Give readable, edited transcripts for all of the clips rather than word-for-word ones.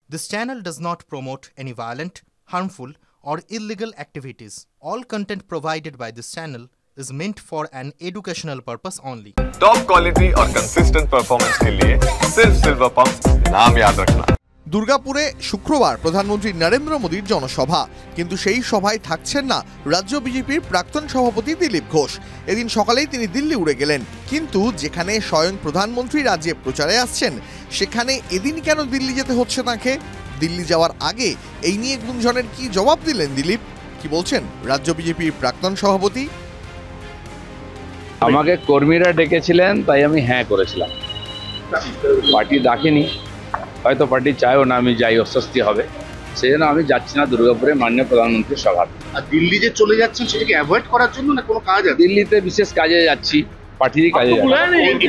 This channel does not promote any violent, harmful, or illegal activities. All content provided by this channel is meant for an educational purpose only. Top quality और consistent performance के लिए सिर्फ silver pump नाम याद रखना। দুর্গাপুরে শুক্রবার প্রধানমন্ত্রী নরেন্দ্র মোদীর জনসভা, কিন্তু সেই সভায় থাকছেন না রাজ্য বিজেপির প্রাক্তন সভাপতি দিলীপ ঘোষ। এদিন সকালেই তিনি দিল্লি উড়ে গেলেন, কিন্তু যেখানে স্বয়ং প্রধানমন্ত্রী রাজ্যে প্রচারে আসছেন সেখানে এদিন কেন দিল্লি যেতে হচ্ছে তাকে? দিল্লি যাওয়ার আগে এই নিয়ে গুঞ্জনের কি জবাব দিলেন দিলীপ? কি বলছেন রাজ্য বিজেপির প্রাক্তন সভাপতি? আমাকে কর্মীরা ডেকেছিলেন, তাই আমি হ্যাঁ করেছিলাম। পার্টি ডাকেনি, হয়তো পার্টি চায়ও না আমি যাই, অস্বস্তি হবে, সেই জন্য আমি যাচ্ছি না দুর্গাপুরে মাননীয় প্রধানমন্ত্রীর সভা। আর দিল্লি যে চলে যাচ্ছেন সেটাকে অ্যাভয়েড করার জন্য না কোনো কাজ আছে? দিল্লিতে বিশেষ কাজে যাচ্ছি, পার্টিরই কাজে যাচ্ছি।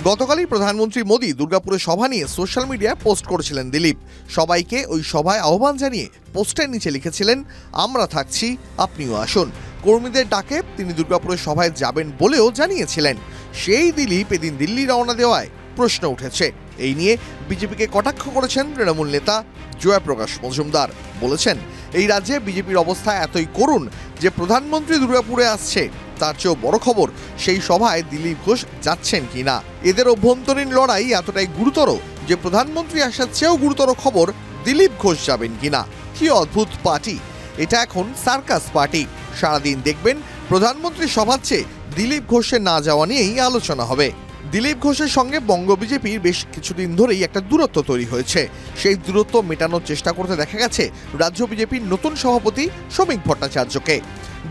গতকালই প্রধানমন্ত্রী মোদী দুর্গাপুরে সভা নিয়ে সোশ্যাল মিডিয়ায় পোস্ট করেছিলেন দিলীপ। সবাইকে ওই সভায় আহ্বান জানিয়ে পোস্টের নিচে লিখেছিলেন, আমরা থাকছি, আপনিও আসুন। কর্মীদের ডাকে তিনি দুর্গাপুরের সভায় যাবেন বলেও জানিয়েছিলেন। সেই দিলীপ এদিন দিল্লি রওনা দেওয়ায় প্রশ্ন উঠেছে। এই নিয়ে বিজেপিকে কটাক্ষ করেছেন তৃণমূল নেতা জয়প্রকাশ মজুমদার। বলেছেন, এই রাজ্যে বিজেপির অবস্থা এতই করুণ যে প্রধানমন্ত্রী দুর্গাপুরে আসছে, তার চেয়েও বড় খবর সেই সভায় দিলীপ ঘোষ যাচ্ছেন কিনা। এদের অভ্যন্তরীণ লড়াই এতটাই গুরুতর যে প্রধানমন্ত্রী আসার চেয়েও গুরুতর খবর দিলীপ ঘোষ যাবেন কিনা। কি অদ্ভুত পার্টি এটা! এখন সার্কাস পার্টি। সারাদিন দেখবেন প্রধানমন্ত্রী সভার চেয়ে দিলীপ ঘোষের না যাওয়া নিয়েই আলোচনা হবে। দিলীপ ঘোষের সঙ্গে বঙ্গ বিজেপির বেশ কিছুদিন ধরেই একটা দূরত্ব তৈরি হয়েছে। সেই দূরত্ব মেটানোর চেষ্টা করতে দেখা গেছে রাজ্য বিজেপির নতুন সভাপতি শ্রমিক ভট্টাচার্যকে।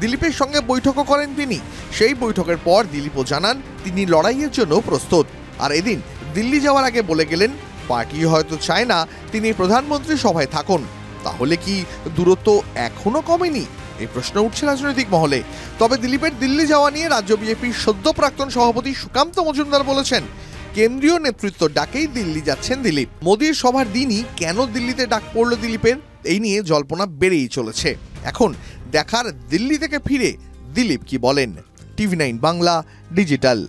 দিলীপের সঙ্গে বৈঠকও করেন তিনি। সেই বৈঠকের পর দিলীপও জানান তিনি লড়াইয়ের জন্য প্রস্তুত। আর এদিন দিল্লি যাওয়ার আগে বলে গেলেন, পার্টি হয়তো চায় না তিনি প্রধানমন্ত্রী সভায় থাকুন। তাহলে কি দূরত্ব এখনো কমেনি? এই প্রশ্ন উঠছে রাজনৈতিক মহলে। তবে দিলীপের দিল্লি যাওয়া নিয়ে রাজ্য বিজেপির সদ্য প্রাক্তন সভাপতি সুকান্ত মজুমদার বলেছেন, কেন্দ্রীয় নেতৃত্ব ডাকেই দিল্লি যাচ্ছেন দিলীপ। মোদীর সভার দিনই কেন দিল্লিতে ডাক পড়ল দিলীপের, এই নিয়ে জল্পনা বেড়েই চলেছে। এখন দেখার দিল্লি থেকে ফিরে দিলীপ কি বলেন। TV9 Bangla digital.